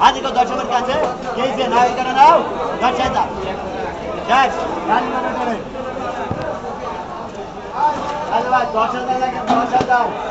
আদিকে 10,000 কাছে দিয়েছে না এই কারণে নাও 10,000 যাক গান মনে করে আরে ভাই 10,000 লাগে 10,000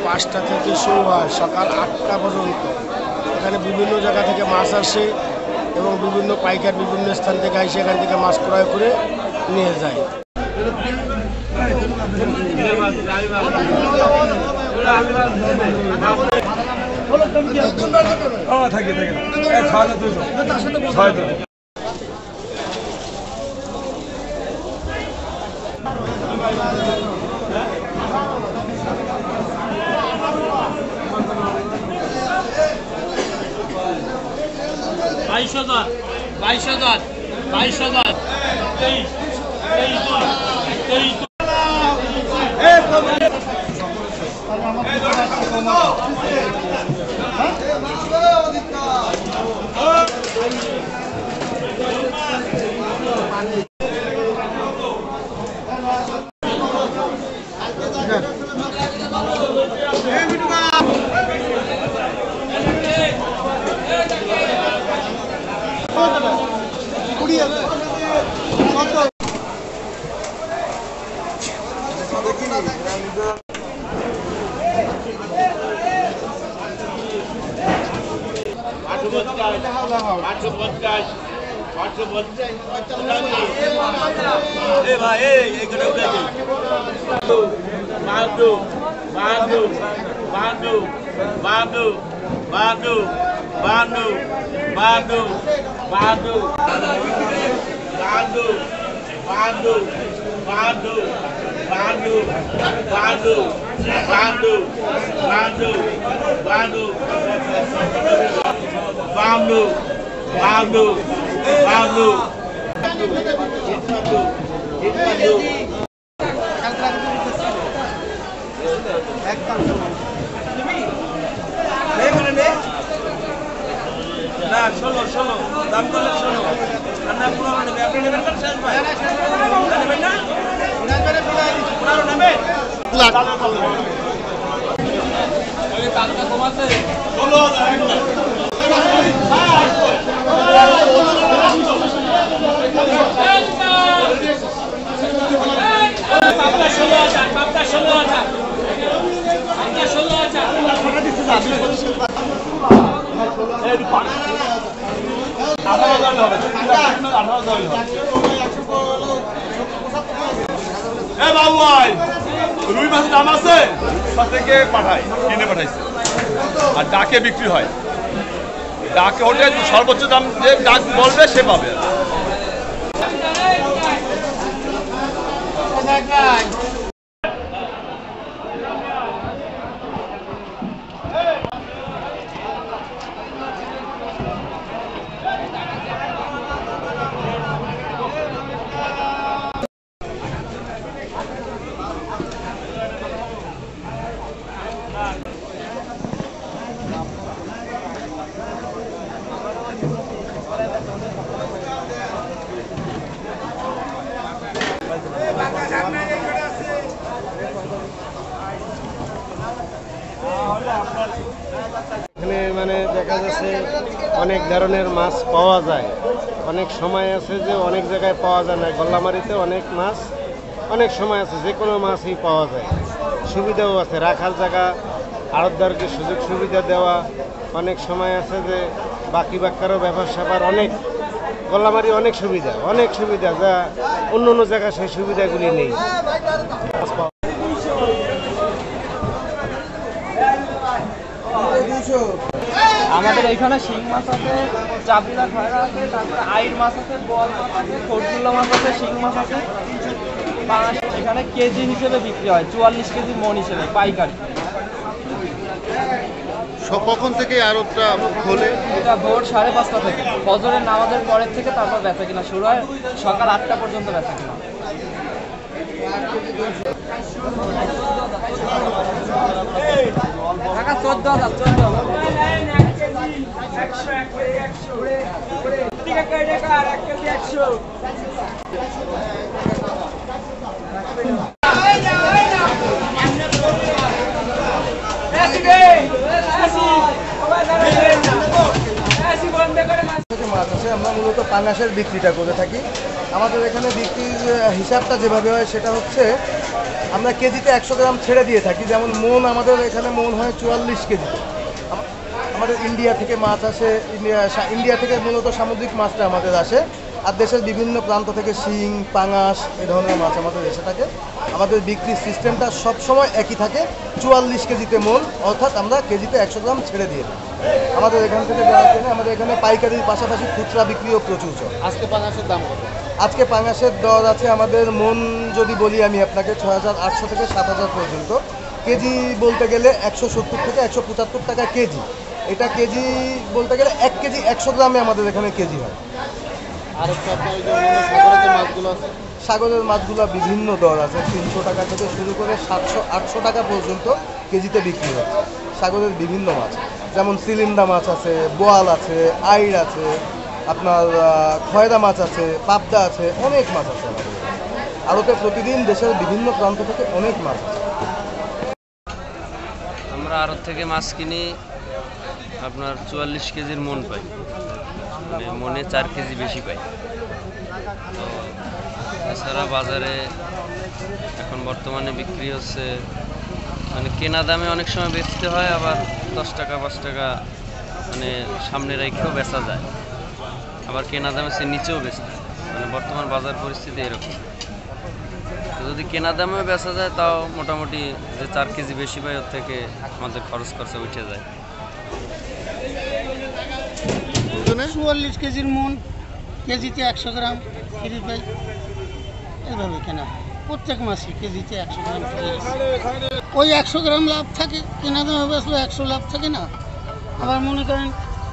পাঁচটা থেকে শুরু হয় সকাল 8টা পর্যন্ত। এখানে বিভিন্ন জায়গা থেকে মাছ আসে এবং বিভিন্ন পাইকার বিভিন্ন স্থান থেকে এসে এখান থেকে মাছ ক্রয় করে নিয়ে যায়। রুই মাছের দাম আছে থেকে পাঠায় কিনে পাঠাইছে আর ডাকে বিক্রি হয় ডাকে ওটা সর্বোচ্চ দাম যে ডাক বলবে সে পাবে অনেক ধরনের মাছ পাওয়া যায়। অনেক সময় আছে যে অনেক জায়গায় পাওয়া যায় না। গল্লামারিতে অনেক মাছ অনেক সময় আছে যে কোনো মাছই পাওয়া যায়। সুবিধাও আছে, রাখার জায়গা, আড়তদারকে সুযোগ সুবিধা দেওয়া। অনেক সময় আছে যে বাকি বাক্কারও ব্যাপার স্যাপার অনেক। গল্লামারি অনেক সুবিধা যা অন্য অন্য জায়গায় সেই সুবিধাগুলি নেই। আমাদের এখানে শিং মাছ আছে, চাপিলা খয়রা আছে, তারপরে আইর মাছ আছে, বোয়াল মাছ আছে, খরচুল্লা মাছ আছে, শিং মাছ আছে, পাঙাশ। এখানে কেজি হিসেবে বিক্রি হয়, 44 কেজি মন হিসেবে পাইকারি। কখন থেকে আড়তটা খোলে? এটা ভোর 5:30 থেকে, ফজরের নামাজের পরের থেকে তারপর বেচা কিনা শুরু হয়, সকাল 8টা পর্যন্ত বেচা কিনা। টাকা 14,000। মাছ আছে, আমরা মূলত পাঙাশের বিক্রিটা করে থাকি। আমাদের এখানে বিক্রির হিসাবটা যেভাবে হয় সেটা হচ্ছে আমরা কেজিতে 100 গ্রাম ছেড়ে দিয়ে থাকি। যেমন মন আমাদের এখানে মন হয় 44 কেজিতে। আমাদের ইন্ডিয়া থেকে মাছ আসে, ইন্ডিয়া থেকে মূলত সামুদ্রিক মাছটা আমাদের আসে। আর দেশের বিভিন্ন প্রান্ত থেকে শিং, পাঙাশ এই ধরনের মাছ আমাদের এসে থাকে। আমাদের বিক্রির সিস্টেমটা সবসময় একই থাকে, 44 কেজিতে মন, অর্থাৎ আমরা কেজিতে 100 গ্রাম ছেড়ে দিয়ে দিই। আমাদের এখান থেকে যারা কেনে, আমাদের এখানে পাইকারির পাশাপাশি খুচরা বিক্রিও প্রচুর চলে। আজকে পাঙাশের দাম কত? আজকে পাঙাশের দর আছে আমাদের মন যদি বলি আমি আপনাকে 6,800 থেকে 7,000 পর্যন্ত। কেজি বলতে গেলে 170 থেকে 175 টাকা কেজি। এটা কেজি বলতে গেলে 1 কেজি 100 গ্রামে আমাদের এখানে কেজি হয়। আর হচ্ছে আপনার ওই যে অন্যান্য সাগরের যে মাছগুলো আছে? সাগরের মাছগুলো বিভিন্ন দর আছে, 300 টাকা থেকে শুরু করে 700-800 টাকা পর্যন্ত কেজিতে বিক্রি হচ্ছে। সাগরের বিভিন্ন মাছ যেমন সিলিন্ডা মাছ আছে, বোয়াল আছে, আইড় আছে, আপনার খয়রা মাছ আছে, পাবদা আছে, অনেক মাছ আছে আমাদের। আড়তে প্রতিদিন দেশের বিভিন্ন প্রান্ত থেকে অনেক মাছ আছে। আমরা আড়ত থেকে মাছ কিনি, আপনার 44 কেজির মন পাই, মানে মনে 4 কেজি বেশি পাই। তো এছাড়া বাজারে এখন বর্তমানে বিক্রি হচ্ছে, মানে কেনা দামে অনেক সময় বেচতে হয়, আবার 10 টাকা 5 টাকা মানে সামনে রেখেও বেচা যায়, আবার কেনা দামে সে নিচেও বেচতে হয়। মানে বর্তমান বাজার পরিস্থিতি এরকম। তো যদি কেনা দামেও বেচা যায় তাও মোটামুটি যে 4 কেজি বেশি পাই ওর থেকে আমাদের খরচ খরচা উঠে যায়। 44 কেজির মন, কেজিতে 100 গ্রাম ফ্রি পাই, এইভাবে কেনা হয় প্রত্যেক মাসে। কেজিতে 100 গ্রাম ফ্রি, ওই 100 গ্রাম লাভ থাকে, কেনা দামে বেচলে 100 লাভ থাকে না। আবার মনে করেন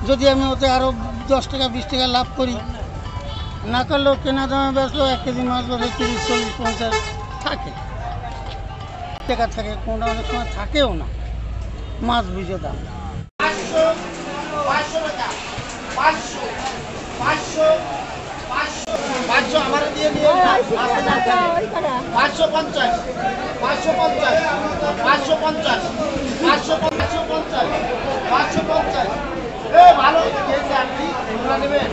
যদি আমি ওতে আরও 10 টাকা 20 টাকা লাভ করি, না করলেও কেনা দামে বেচলেও 1 কেজি মাছ বলে 30, 40, 50 থাকে, টাকা থাকে, কোনটা অনেক সময় থাকেও না। মাছ বুঝে দাম 500 আমার দিয়ে দিয়ে 550 এ ভালো গেছে আপনি এগুলো নেবেন।